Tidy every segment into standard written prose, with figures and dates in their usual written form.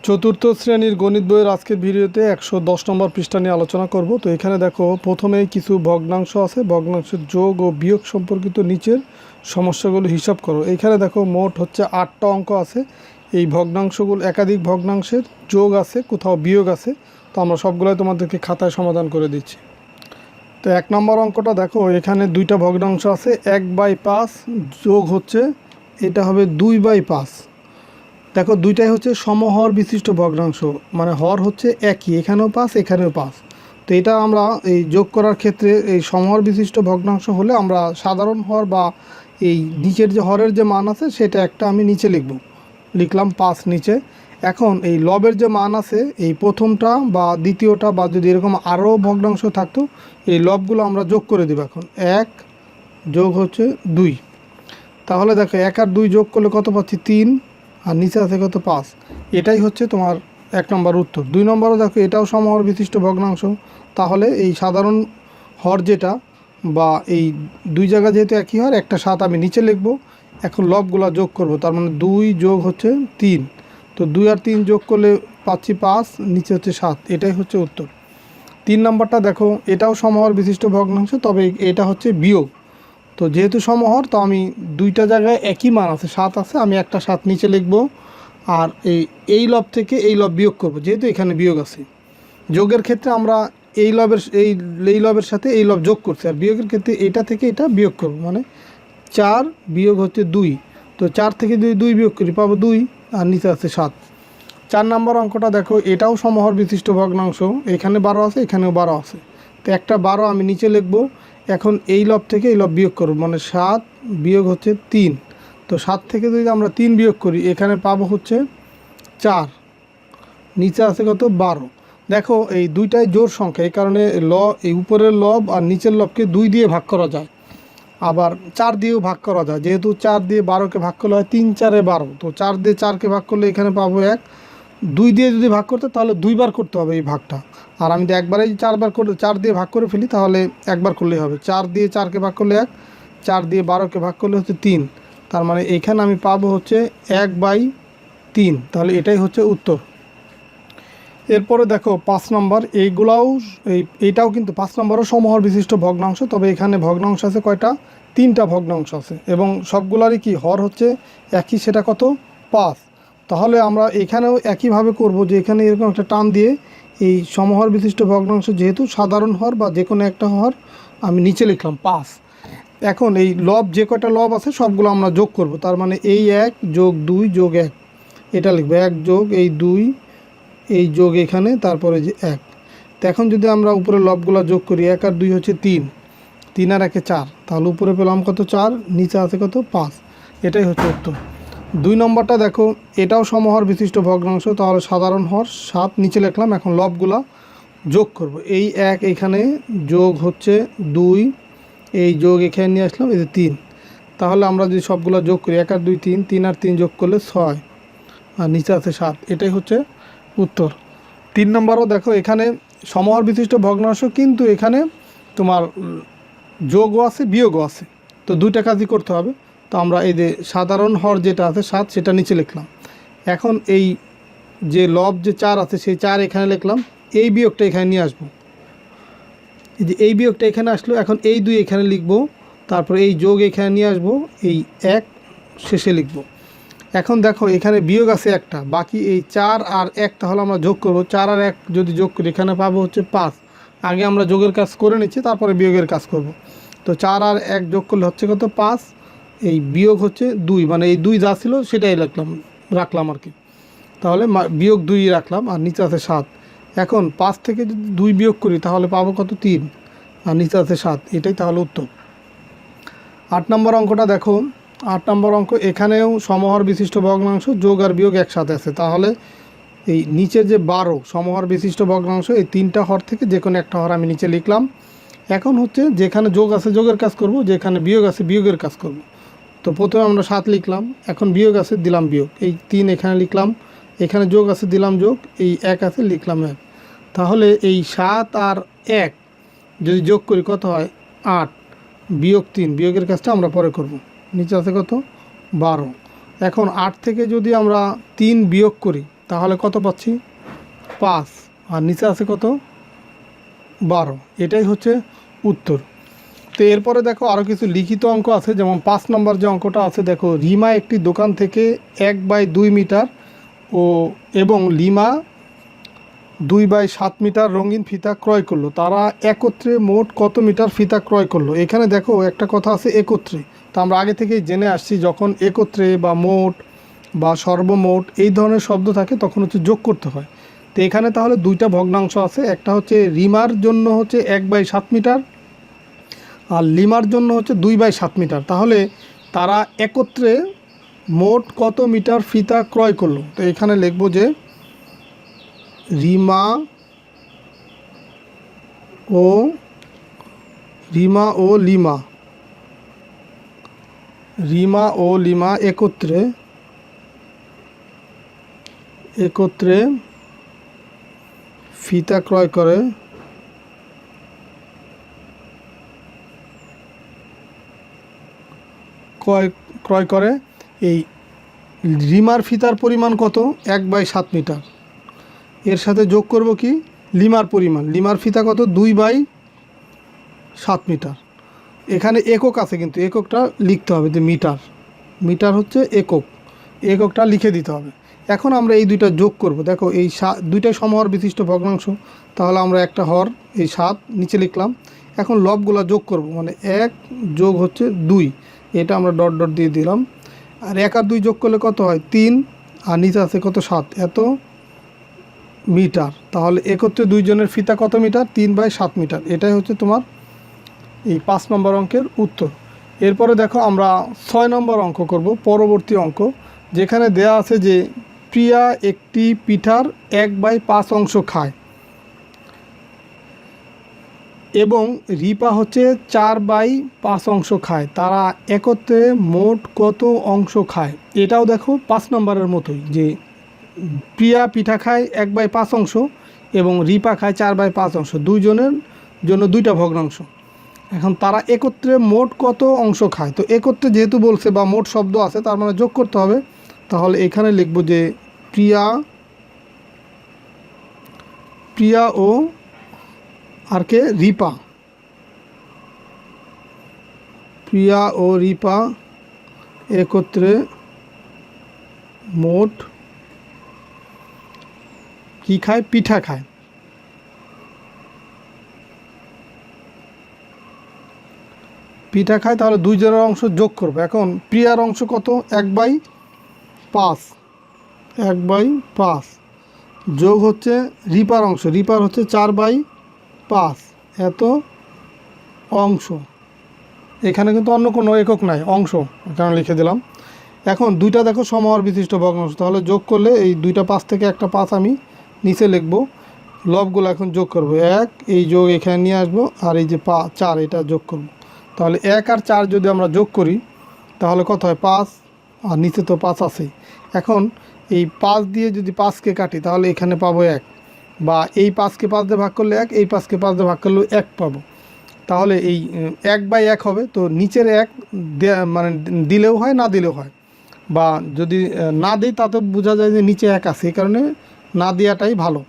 চতুর্থ শ্রেণীর গণিত বইয়ের আজকের ভিডিওতে 110 নম্বর পৃষ্ঠা নিয়ে আলোচনা করব। তো এখানে দেখো প্রথমেই কিছু ভগ্নাংশ আছে, ভগ্নাংশের যোগ ও বিয়োগ সম্পর্কিত নিচের সমস্যাগুলো হিসাব করো। এইখানে দেখো মোট হচ্ছে 8টা অঙ্ক আছে। এই ভগ্নাংশগুলো একাধিক ভগ্নাংশের যোগ আছে, কোথাও বিয়োগ আছে। তো আমরা সবগুলোই তোমাদেরকে খাতায় সমাধান করে দিচ্ছি। তো 1 নম্বর অঙ্কটা দেখো, এখানে 2টা ভগ্নাংশ আছে। 1/5 যোগ হচ্ছে এটা হবে 2/5। দেখো দুইটাই হচ্ছে সমহর বিশিষ্ট ভগ্নাংশ, মানে হর হচ্ছে একই, এখানেও 5 এখানেও 5। তো এটা আমরা এই যোগ করার ক্ষেত্রে এই সমহর বিশিষ্ট ভগ্নাংশ হলে আমরা সাধারণ হর বা এই নিচের যে হরের যে মান আছে সেটা একটা আমি নিচে লিখলাম 5 নিচে। এখন এই লবের যে মান আছে এই প্রথমটা বা দ্বিতীয়টা বা যদি এরকম আরও ভগ্নাংশ থাকতো এই লবগুলো আমরা যোগ করে দেব। এখন 1 যোগ হচ্ছে 2, তাহলে দেখো 1 আর 2 যোগ করলে কত পাচ্ছি 3, আর নিচে আছে কত 5। এটাই হচ্ছে তোমার 1 নম্বর উত্তর। 2 নম্বরও দেখো এটাও সমহর বিশিষ্ট ভগ্নাংশ, তাহলে এই সাধারণ হর যেটা বা এই দুই জায়গা যেহেতু একই হর, একটা 7 আমি নিচে লিখব। এখন লবগুলা যোগ করব, তার মানে 2 যোগ হচ্ছে 3। তো 2 আর 3 যোগ করলে পাচ্ছি 5, নিচে হচ্ছে 7। এটাই হচ্ছে উত্তর। 3 নম্বরটা দেখো, এটাও সমহর বিশিষ্ট ভগ্নাংশ, তবে এটা হচ্ছে বিয়োগ। তো যেহেতু সমহর, তো আমি দুইটা জায়গায় একই মান আছে, 7 আছে, আমি একটা 7 নিচে লিখব। আর এই লব থেকে এই লব বিয়োগ করব, যেহেতু এখানে বিয়োগ আছে। যোগের ক্ষেত্রে আমরা এই লবের সাথে এই লব যোগ করছি, আর বিয়োগের ক্ষেত্রে এটা থেকে এটা বিয়োগ করব, মানে 4 বিয়োগ হচ্ছে 2। তো 4 থেকে 2 বিয়োগ করি, পাবো 2, আর নিচে আছে 7। 4 নম্বর অঙ্কটা দেখো, এটাও সমহর বিশিষ্ট ভগ্নাংশ, এখানে 12 আছে, এখানেও 12 আছে। তো একটা 12 আমি নিচে লিখব। এখন এই লব থেকে এই লব বিয়োগ করব, মানে 7 বিয়োগ হচ্ছে 3। তো 7 থেকে যদি আমরা 3 বিয়োগ করি, এখানে পাবো হচ্ছে 4, নিচে আছে কত 12। দেখো এই দুইটাই জোড় সংখ্যা, এই কারণে এই উপরের লব আর নিচের লবকে 2 দিয়ে ভাগ করা যায়, আবার 4 দিয়েও ভাগ করা যায়। যেহেতু 4 দিয়ে 12কে ভাগ করলে হয় 3 4 12, তো 4 দিয়ে 4কে ভাগ করলে এখানে পাবো 1। 2 দিয়ে যদি ভাগ করতে তাহলে 2 বার করতে হবে এই ভাগটা, আর আমি তো একবারেই 4 দিয়ে ভাগ করে ফেলি, তাহলে একবার করলেই হবে। 4 দিয়ে 4কে ভাগ করলে 1, 4 দিয়ে 12কে ভাগ করলে হচ্ছে 3, তার মানে এইখানে আমি পাবো হচ্ছে 1/3। তাহলে এটাই হচ্ছে উত্তর। এরপরে দেখো 5 নম্বর, এইটাও কিন্তু 5 নম্বরও সমহর বিশিষ্ট ভগ্নাংশ, তবে এখানে ভগ্নাংশ আছে কয়টা, 3টা ভগ্নাংশ আছে, এবং সবগুলারই কি হর হচ্ছে একই, সেটা কত 5। তাহলে আমরা এখানেও একইভাবে করব, যে এখানে এরকম একটা টান দিয়ে এই সমহর বিশিষ্ট ভগ্নাংশ যেহেতু সাধারণ হর বা যে কোনো একটা হর আমি নিচে লিখলাম 5। এখন এই লব যে কয়টা লব আছে সবগুলো আমরা যোগ করব, তার মানে এই 1 যোগ 2 যোগ 1, এটা লিখবো 1 যোগ এই 2 এই যোগ এখানে, তারপরে যে 1। তো এখন যদি আমরা উপরে লবগুলো যোগ করি, 1 আর 2 হচ্ছে 3, 3 আর 1 4, তাহলে উপরে পেলাম কত 4, নিচে আছে কত 5। এটাই হচ্ছে উত্তর। 2 নম্বরটা দেখো, এটাও সমহর বিশিষ্ট ভগ্নাংশ, তাহলে সাধারণ হর 7 নিচে লিখলাম। এখন লবগুলা যোগ করব, এই 1 এখানে যোগ হচ্ছে 2, এই যোগ এখানে নিয়ে আসলাম, এই যে 3। তাহলে আমরা যদি সবগুলো যোগ করি, 1 আর 2 3, 3 আর 3 যোগ করলে 6, আর নিচে আছে 7। এটাই হচ্ছে উত্তর। 3 নম্বরও দেখো, এখানে সমহর বিশিষ্ট ভগ্নাংশ, কিন্তু এখানে তোমার যোগও আছে বিয়োগও আছে, তো দুইটা কাজই করতে হবে। তো আমরা এই যে সাধারণ হর যেটা আছে 7, সেটা নিচে লিখলাম। এখন এই যে লব যে 4 আছে সেই 4 এখানে লিখলাম, এই বিয়োগটা এখানে নিয়ে আসবো, এই যে এই বিয়োগটা এখানে আসলো। এখন এই 2 এখানে লিখবো, তারপর এই যোগ এখানে নিয়ে আসবো, এই 1 শেষে লিখবো। এখন দেখো এখানে বিয়োগ আছে একটা, বাকি এই 4 আর 1, তাহলে আমরা যোগ করব। 4 আর 1 যদি যোগ করি, এখানে পাবো হচ্ছে 5। আগে আমরা যোগের কাজ করে নিচ্ছি, তারপরে বিয়োগের কাজ করব। তো 4 আর 1 যোগ করলে হচ্ছে কত 5, এই বিয়োগ হচ্ছে 2, মানে এই 2 যা ছিল সেটাই রাখলাম আর কি। তাহলে বিয়োগ 2 রাখলাম, আর নিচে আছে 7। এখন 5 থেকে যদি 2 বিয়োগ করি, তাহলে পাবো কত 3, আর নিচে আছে 7। এটাই তাহলে উত্তর। 8 নম্বর অঙ্কটা দেখো, 8 নম্বর অঙ্ক, এখানেও সমহর বিশিষ্ট ভগ্নাংশ, যোগ আর বিয়োগ একসাথে আছে। তাহলে এই নিচের যে 12 সমহর বিশিষ্ট ভগ্নাংশ, এই 3টা হর থেকে যে কোনো একটা হর আমি নিচে লিখলাম। এখন হচ্ছে যেখানে যোগ আছে যোগের কাজ করব, যেখানে বিয়োগ আছে বিয়োগের কাজ করব। তো প্রথমে আমরা 7 লিখলাম, এখন বিয়োগ আছে দিলাম বিয়োগ, এই 3 এখানে লিখলাম, এখানে যোগ আছে দিলাম যোগ, এই 1 আছে লিখলাম 1। তাহলে এই 7 আর 1 যদি যোগ করি কত হয় 8, বিয়োগ 3, বিয়োগের কাজটা আমরা পরে করব। নিচে আছে কত 12। এখন 8 থেকে যদি আমরা 3 বিয়োগ করি, তাহলে কত পাচ্ছি 5, আর নিচে আছে কত 12। এটাই হচ্ছে উত্তর। তো এরপরে দেখো আরও কিছু লিখিত অঙ্ক আছে, যেমন 5 নম্বর যে অঙ্কটা আছে, দেখো রিমা একটি দোকান থেকে 1/2 মিটার এবং লিমা 2/7 মিটার রঙিন ফিতা ক্রয় করলো। তারা একত্রে মোট কত মিটার ফিতা ক্রয় করলো? এখানে দেখো একটা কথা আছে একত্রে, তা আমরা আগে থেকেই জেনে আসছি যখন একত্রে বা মোট বা সর্বমোট এই ধরনের শব্দ থাকে তখন হচ্ছে যোগ করতে হয়। তো এখানে তাহলে দুইটা ভগ্নাংশ আছে, একটা হচ্ছে রিমার জন্য হচ্ছে 1/7 মিটার আর লিমার জন্য হচ্ছে 2/7 মিটার। তাহলে তারা একত্রে মোট কত মিটার ফিতা ক্রয় করলো? তো এখানে লিখব যে রিমা ও লিমা একত্রে ফিতা ক্রয় করে এই রিমার ফিতার পরিমাণ কত 1/7 মিটার, এর সাথে যোগ করব কি লিমার পরিমাণ, লিমার ফিতা কত 2/7 মিটার। এখানে একক আছে কিন্তু এককটা লিখতে হবে, যে মিটার হচ্ছে এককটা লিখে দিতে হবে। এখন আমরা এই দুইটা যোগ করব, দেখো এই দুইটাই সমহর বিশিষ্ট ভগ্নাংশ, তাহলে আমরা একটা হর এই 7 নিচে লিখলাম। এখন লবগুলো যোগ করব, মানে 1 যোগ হচ্ছে 2, এটা আমরা ডট ডট দিয়ে দিলাম। আর 1 আর 2 যোগ করলে কত হয় 3, আর নিচে আছে কত 7, এত মিটার। তাহলে একত্রে দুইজনের ফিতা কত মিটার 3/7 মিটার। এটাই হচ্ছে তোমার এই 5 নম্বর অঙ্কের উত্তর। এরপরে দেখো আমরা 6 নম্বর অঙ্ক করব, পরবর্তী অঙ্ক, যেখানে দেয়া আছে যে প্রিয়া একটি পিঠার 1/5 অংশ খায় এবং রিপা হচ্ছে 4/5 অংশ খায়। তারা একত্রে মোট কত অংশ খায়? এটাও দেখো 5 নম্বরের মতোই, যে প্রিয়া পিঠা খায় 1/5 অংশ এবং রিপা খায় 4/5 অংশ, দুইজনের জন্য দুইটা ভগ্নাংশ। এখন তারা একত্রে মোট কত অংশ খায়? তো একত্রে যেহেতু বলছে বা মোট শব্দ আছে, তার মানে যোগ করতে হবে। তাহলে এখানে লিখব যে প্রিয়া ও আর কে রিপা একত্রে মোট কি খায়? পিঠা খায়। তাহলে দুইজনের অংশ যোগ করবো। এখন প্রিয়ার অংশ কত 1/5 যোগ হচ্ছে রিপার অংশ, রিপার হচ্ছে 4/5 এত অংশ। এখানে কিন্তু অন্য কোনো একক নাই, অংশ এখানে লিখে দিলাম। এখন দুইটা দেখো সমহর বিশিষ্ট ভগ্নাংশ, তাহলে যোগ করলে এই দুইটা 5 থেকে একটা 5 আমি নিচে লিখব। লবগুলো এখন যোগ করব, 1 এই যোগ এখানে নিয়ে আসবো, আর এই যে 4 এটা যোগ করব। তাহলে 1 আর 4 যদি আমরা যোগ করি তাহলে কত হয় 5, আর নিচে তো 5 আছেই। এখন এই 5 দিয়ে যদি 5কে কাটি তাহলে এখানে পাবো 1, বা এই 5কে 5 দিয়ে ভাগ করলে 1, এই 5কে 5 দিয়ে ভাগ করলেও 1 পাবো। তাহলে এই 1/1 হবে। তো নিচের 1 মানে দিলেও হয় না দিলেও হয়, বা যদি না দিই তাতে বোঝা যায় যে নিচে 1 আছে, এই কারণে না দেওয়াটাই ভালো।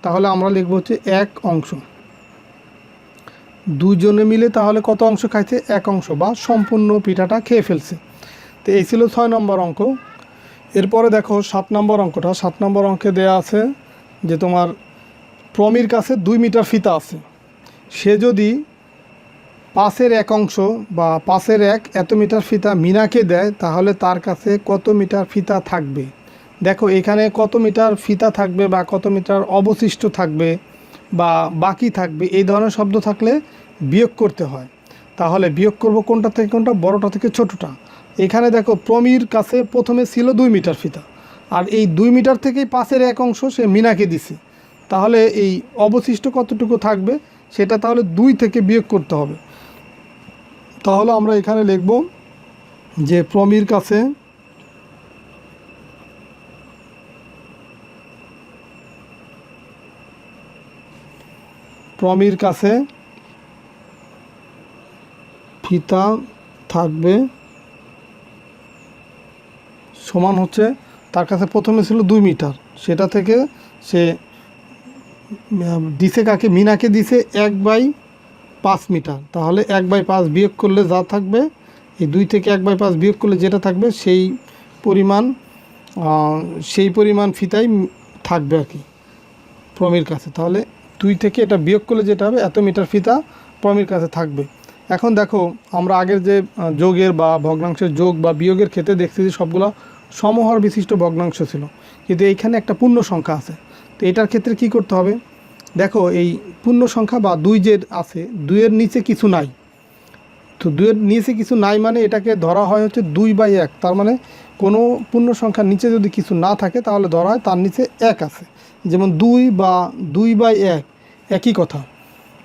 তাহলে আমরা লিখব হচ্ছে 1 অংশ। দুজনে মিলে তাহলে কত অংশ খাইছে? 1 অংশ, বা সম্পূর্ণ পিঠাটা খেয়ে ফেলছে। তো এই ছিল 6 নম্বর অঙ্ক। এরপরে দেখো 7 নম্বর অঙ্কটা। 7 নম্বর অঙ্কে দেয়া আছে যে তোমার প্রমির কাছে 2 মিটার ফিতা আছে, সে যদি 5-এর 1 অংশ বা 5-এর 1 এত মিটার ফিতা মিনাকে দেয়, তাহলে তার কাছে কত মিটার ফিতা থাকবে? দেখো এখানে কত মিটার ফিতা থাকবে বা কত মিটার অবশিষ্ট থাকবে বা বাকি থাকবে, এই ধরনের শব্দ থাকলে বিয়োগ করতে হয়। তাহলে বিয়োগ করব কোনটা থেকে কোনটা? বড়টা থেকে ছোটটা। এখানে দেখো প্রমির কাছে প্রথমে ছিল 2 মিটার ফিতা, আর এই 2 মিটার থেকেই 5-এর 1 অংশ সে মিনাকে দিছে। তাহলে এই অবশিষ্ট কতটুকু থাকবে সেটা তাহলে 2 থেকে বিয়োগ করতে হবে। তাহলে আমরা এখানে লিখব যে প্রমির কাছে ফিতা থাকবে সমান হচ্ছে, তার কাছে প্রথমে ছিল 2 মিটার, সেটা থেকে সে দিছে কাকে, মিনাকে দিছে 1/5 মিটার। তাহলে 1/5 বিয়োগ করলে যা থাকবে, এই 2 থেকে 1/5 বিয়োগ করলে যেটা থাকবে সেই পরিমাণ ফিতাই থাকবে আর কি প্রমির কাছে। তাহলে 2 থেকে এটা বিয়োগ করলে যেটা হবে, এত মিটার ফিতা প্রমির কাছে থাকবে। এখন দেখো, আমরা আগের যে যোগের বা ভগ্নাংশের যোগ বা বিয়োগের ক্ষেত্রে দেখছি যে সবগুলো সমহর বিশিষ্ট ভগ্নাংশ ছিল, কিন্তু এইখানে একটা পূর্ণ সংখ্যা আছে। তো এটার ক্ষেত্রে কি করতে হবে, দেখো এই পূর্ণ সংখ্যা বা 2 যে আছে, 2-এর নিচে কিছু নাই। তো 2-এর নিচে কিছু নাই মানে এটাকে ধরা হয় হচ্ছে 2/1। তার মানে কোনো পূর্ণ সংখ্যার নিচে যদি কিছু না থাকে তাহলে ধরা হয় তার নিচে 1 আছে। যেমন 2 বা 2/1 একই কথা।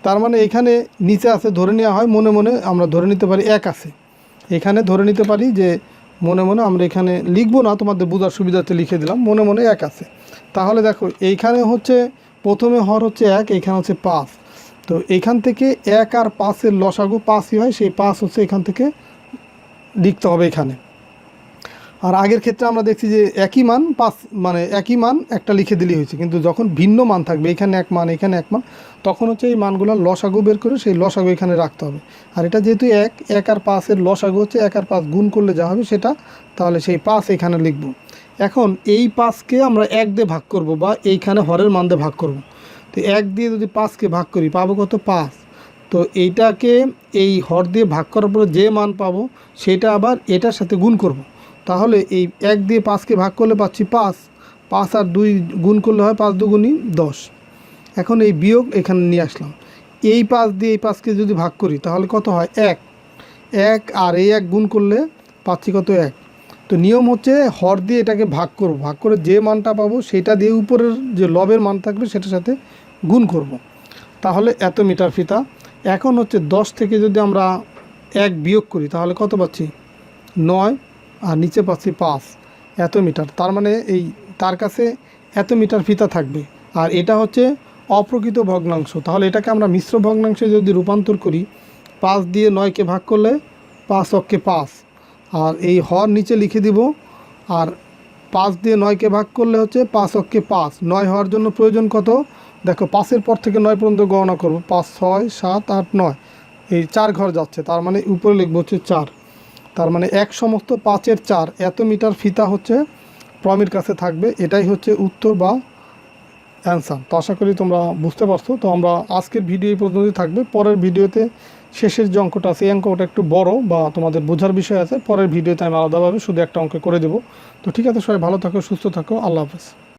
তার মানে এখানে নিচে আছে, ধরে নেওয়া হয় মনে মনে আমরা ধরে নিতে পারি 1 আছে। এখানে ধরে নিতে পারি যে মনে মনে, আমরা এখানে লিখবো না, তোমাদের বোঝার সুবিধাতে লিখে দিলাম, মনে মনে 1 আছে। তাহলে দেখো এইখানে হচ্ছে প্রথমে হর হচ্ছে 1, এইখানে হচ্ছে 5। তো এইখান থেকে 1 আর 5-এর লসাগু 5ই হয়, সেই 5 হচ্ছে এখান থেকে লিখতে হবে এখানে। আর আগের ক্ষেত্রে আমরা দেখছি যে একই মান 5, মানে একই মান একটা লিখে দিলেই হয়েছে। কিন্তু যখন ভিন্ন মান থাকবে, এখানে 1 মান, এখানে 1 মান, তখন হচ্ছে এই মানগুলো লসাগু বের করে সেই লসাগু এখানে রাখতে হবে। আর এটা যেহেতু 1 আর 5-এর লসাগু হচ্ছে 1 আর 5 গুণ করলে যা হবে সেটা, তাহলে সেই 5 এখানে লিখব। এখন এই 5কে আমরা 1 দিয়ে ভাগ করব বা এইখানে হরের মান দিয়ে ভাগ করব। তো 1 দিয়ে যদি 5কে ভাগ করি পাবো কত, 5। তো এইটাকে এই হর দিয়ে ভাগ করার পরে যে মান পাবো সেটা আবার এটার সাথে গুণ করব। তাহলে এই 1 দিয়ে 5কে ভাগ করলে পাচ্ছি 5, 5 আর 2 গুণ করলে হয় 5 দুগুণই 10। এখন এই বিয়োগ এখানে নিয়ে আসলাম, এই 5 দিয়ে এই 5কে যদি ভাগ করি তাহলে কত হয়, 1 আর এই 1 গুণ করলে পাচ্ছি কত, 1। তো নিয়ম হচ্ছে হর দিয়ে এটাকে ভাগ করব, ভাগ করে যে মানটা পাবো সেটা দিয়ে উপরের যে লবের মান থাকবে সেটার সাথে গুণ করব। তাহলে এত মিটার ফিতা। এখন হচ্ছে 10 থেকে যদি আমরা 1 বিয়োগ করি তাহলে কত পাচ্ছি, 9, আর নিচে পাচ্ছি 5, এত মিটার। তার মানে এই তার কাছে এত মিটার ফিতা থাকবে। আর এটা হচ্ছে অপ্রকৃত ভগ্নাংশ। তাহলে এটাকে আমরা মিশ্র ভগ্নাংশে যদি রূপান্তর করি, 5 দিয়ে 9কে ভাগ করলে 5 অক্ষে 5, আর এই হর নিচে লিখে দিব। আর 5 দিয়ে 9কে ভাগ করলে হচ্ছে 5 অক্ষে 5, 9 হওয়ার জন্য প্রয়োজন কত, দেখো 5-এর পর থেকে 9 পর্যন্ত গণনা করব, 5, 6, 7, 8, 9, এই 4 ঘর যাচ্ছে, তার মানে উপরে লিখবো হচ্ছে 4। তার মানে 1 সমস্ত 5-এর 4 এত মিটার ফিতা হচ্ছে প্রমির কাছে থাকবে। এটাই হচ্ছে উত্তর বা অ্যান্সার। তো আশা করি তোমরা বুঝতে পারছো। তো আমরা আজকের ভিডিও এই পর্যন্ত থাকবে। পরের ভিডিওতে শেষের যে অঙ্কটা আছে এই অঙ্কটা একটু বড় বা তোমাদের বোঝার বিষয় আছে, পরের ভিডিওতে আমি আলাদাভাবে শুধু একটা অঙ্ক করে দেবো। তো ঠিক আছে, সবাই ভালো থাকো, সুস্থ থাকো, আল্লাহ হাফেজ।